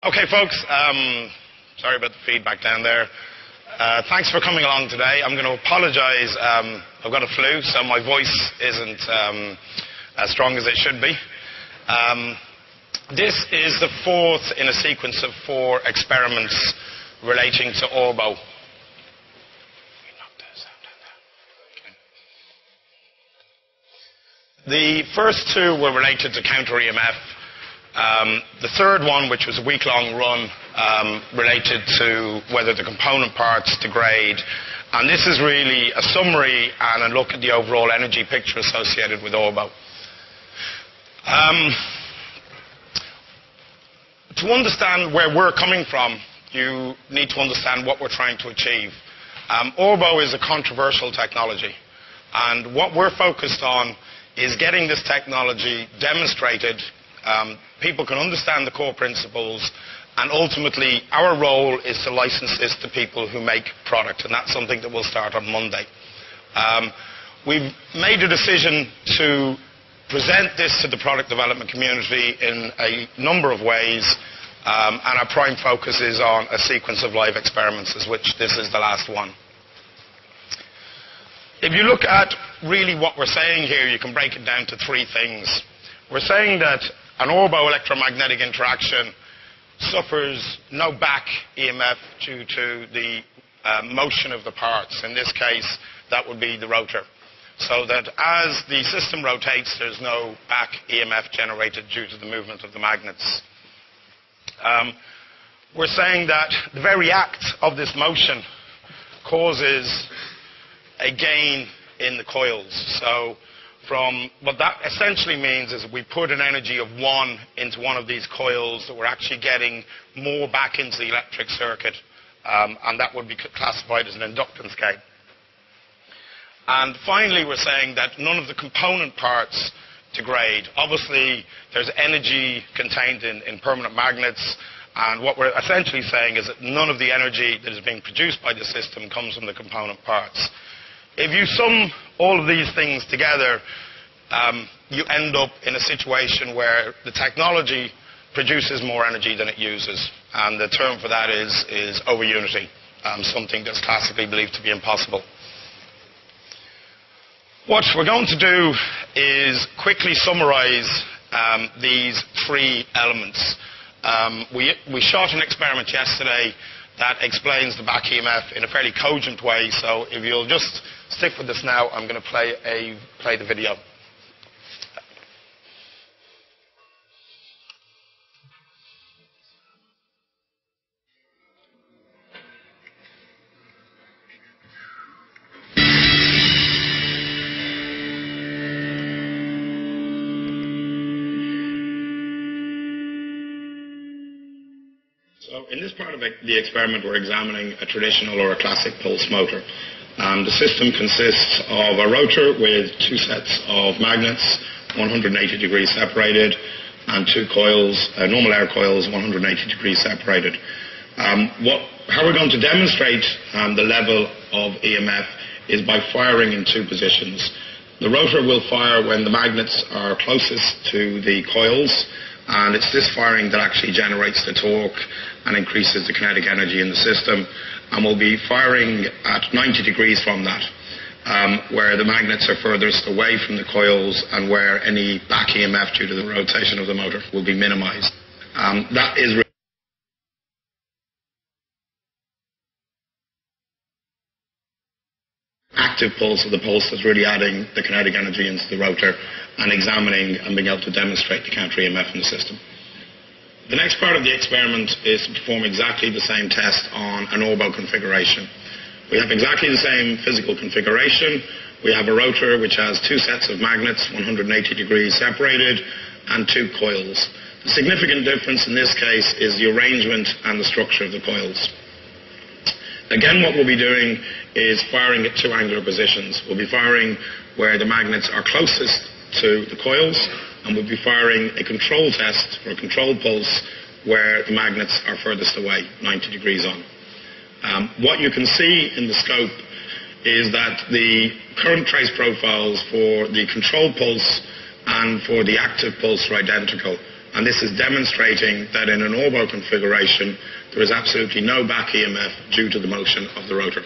Okay, folks, sorry about the feedback down there. Thanks for coming along today. I'm going to apologize. I've got a flu, so my voice isn't as strong as it should be. This is the fourth in a sequence of 4 experiments relating to orbo. The first 2 were related to counter EMF. The third one, which was a week-long run, related to whether the component parts degrade. And this is really a summary and a look at the overall energy picture associated with orbo. To understand where we're coming from, you need to understand what we're trying to achieve. Orbo is a controversial technology. And what we're focused on is getting this technology demonstrated. People can understand the core principles, and ultimately our role is to license this to people who make product, and that's something that will start on Monday. We've made a decision to present this to the product development community in a number of ways, and our prime focus is on a sequence of live experiments, as which this is the last one. If you look at really what we're saying here, you can break it down to 3 things. We're saying that an orbo electromagnetic interaction suffers no back EMF due to the motion of the parts. In this case, that would be the rotor. So that as the system rotates, there's no back EMF generated due to the movement of the magnets. We're saying that the very act of this motion causes a gain in the coils. So what that essentially means is we put an energy of 1 into one of these coils, that we're actually getting more back into the electric circuit, and that would be classified as an inductance gain. And finally, we're saying that none of the component parts degrade. Obviously, there's energy contained in permanent magnets, and what we're essentially saying is that none of the energy that is being produced by the system comes from the component parts. If you sum all of these things together, you end up in a situation where the technology produces more energy than it uses. And the term for that is over-unity, something that's classically believed to be impossible. What we're going to do is quickly summarize these 3 elements. We shot an experiment yesterday that explains the back EMF in a fairly cogent way, so if you'll just stick with us now, I'm going to play the video. So in this part of the experiment, we're examining a traditional or a classic pulse motor. The system consists of a rotor with 2 sets of magnets, 180 degrees separated, and 2 coils, normal air coils, 180 degrees separated. How we're going to demonstrate the level of EMF is by firing in 2 positions. The rotor will fire when the magnets are closest to the coils, and it's this firing that actually generates the torque and increases the kinetic energy in the system. And we'll be firing at 90 degrees from that, where the magnets are furthest away from the coils and where any back EMF due to the rotation of the motor will be minimized. That is active pulse of the pulse that's really adding the kinetic energy into the rotor and examining and being able to demonstrate the counter EMF in the system. The next part of the experiment is to perform exactly the same test on an orbo configuration. We have exactly the same physical configuration. We have a rotor which has 2 sets of magnets, 180 degrees separated, and 2 coils. The significant difference in this case is the arrangement and the structure of the coils. Again, what we'll be doing is firing at 2 angular positions. We'll be firing where the magnets are closest to the coils, and we'll be firing a control test for a control pulse where the magnets are furthest away, 90 degrees on. What you can see in the scope is that the current trace profiles for the control pulse and for the active pulse are identical. and this is demonstrating that in an orbo configuration there is absolutely no back EMF due to the motion of the rotor.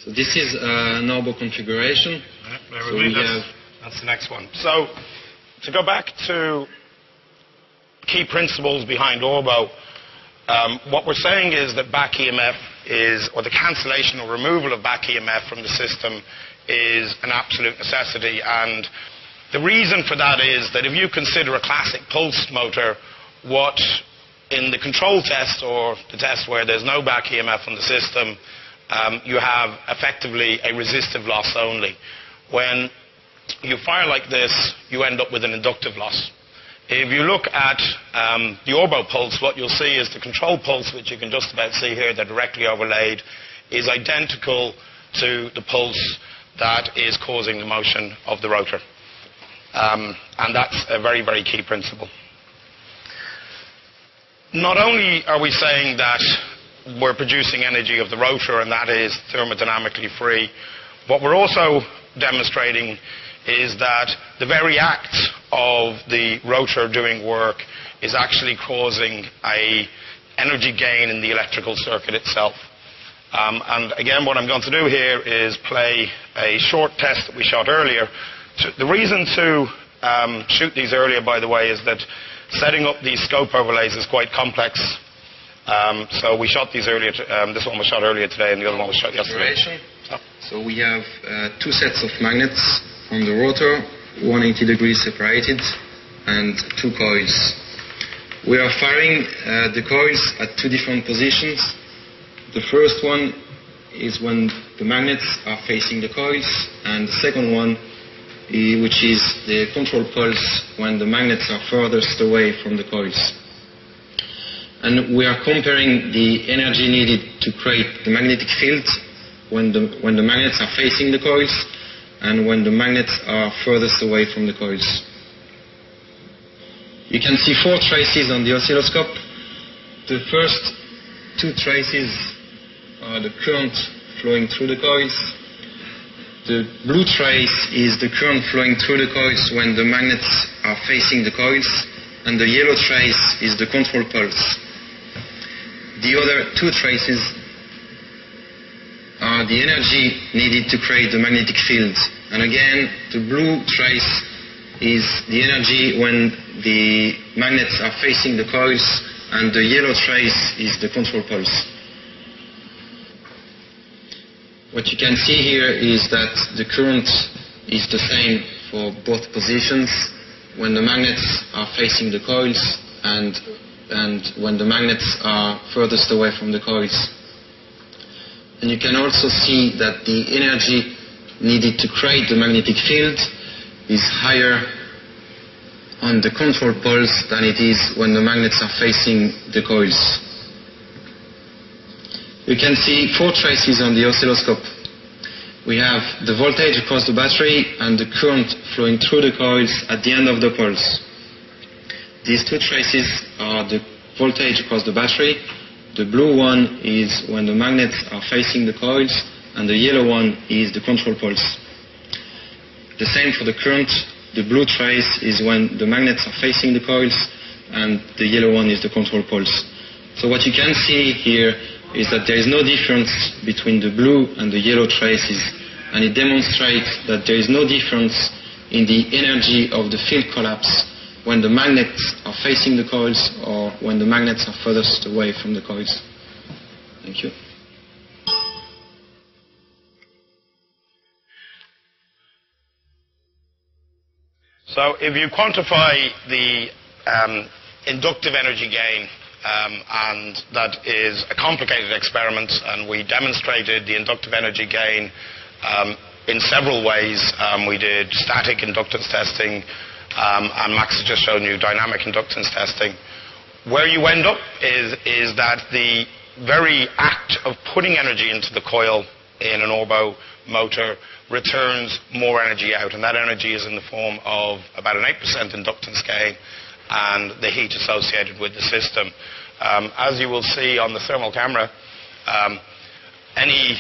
So this is an orbo configuration. That's the next one. So to go back to key principles behind orbo, what we're saying is that back EMF is, or the cancellation or removal of back EMF from the system is an absolute necessity. And the reason for that is that if you consider a classic pulse motor, what in the control test, or the test where there's no back EMF on the system, you have effectively a resistive loss only. When you fire like this, you end up with an inductive loss. If you look at the orbo pulse, what you'll see is the control pulse, which you can just about see here, they're directly overlaid, is identical to the pulse that is causing the motion of the rotor. And that's a very, very key principle. Not only are we saying that we're producing energy of the rotor and that is thermodynamically free, what we're also demonstrating is that the very act of the rotor doing work is actually causing an energy gain in the electrical circuit itself. And again, what I'm going to do here is play a short test that we shot earlier. The reason to shoot these earlier, by the way, is that setting up these scope overlays is quite complex. So we shot these earlier. This one was shot earlier today, and the other one was shot yesterday. So we have two sets of magnets on the rotor, 180 degrees separated, and two coils. We are firing the coils at two different positions. The first one is when the magnets are facing the coils, and the second one, which is the control pulse, when the magnets are furthest away from the coils. And we are comparing the energy needed to create the magnetic field when the magnets are facing the coils and when the magnets are furthest away from the coils. You can see four traces on the oscilloscope. The first two traces are the current flowing through the coils. The blue trace is the current flowing through the coils when the magnets are facing the coils, and the yellow trace is the control pulse. The other two traces are the energy needed to create the magnetic field. And again, the blue trace is the energy when the magnets are facing the coils, and the yellow trace is the control pulse. What you can see here is that the current is the same for both positions when the magnets are facing the coils and when the magnets are furthest away from the coils. And you can also see that the energy needed to create the magnetic field is higher on the control pulse than it is when the magnets are facing the coils. You can see four traces on the oscilloscope. We have the voltage across the battery and the current flowing through the coils at the end of the pulse. These two traces are the voltage across the battery. The blue one is when the magnets are facing the coils, and the yellow one is the control pulse. The same for the current. The blue trace is when the magnets are facing the coils, and the yellow one is the control pulse. So what you can see here is that there is no difference between the blue and the yellow traces, and it demonstrates that there is no difference in the energy of the field collapse when the magnets are facing the coils or when the magnets are furthest away from the coils. Thank you. So if you quantify the inductive energy gain, and that is a complicated experiment, and we demonstrated the inductive energy gain in several ways. We did static inductance testing, and Max has just shown you dynamic inductance testing. Where you end up is that the very act of putting energy into the coil in an orbo motor returns more energy out, and that energy is in the form of about an 8% inductance gain and the heat associated with the system. As you will see on the thermal camera, any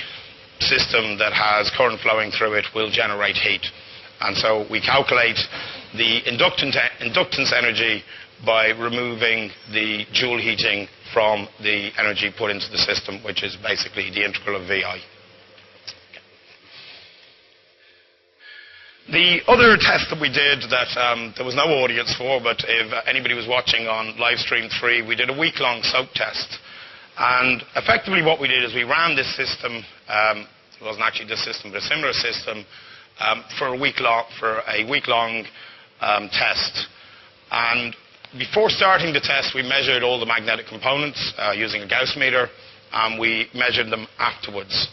system that has current flowing through it will generate heat. And so we calculate the inductance energy by removing the Joule heating from the energy put into the system, which is basically the integral of VI. The other test that we did that there was no audience for, but if anybody was watching on live stream 3, we did a week-long soak test. And effectively what we did is we ran this system, it wasn't actually this system, but a similar system, for a week-long test. And before starting the test, we measured all the magnetic components using a Gauss meter, and we measured them afterwards.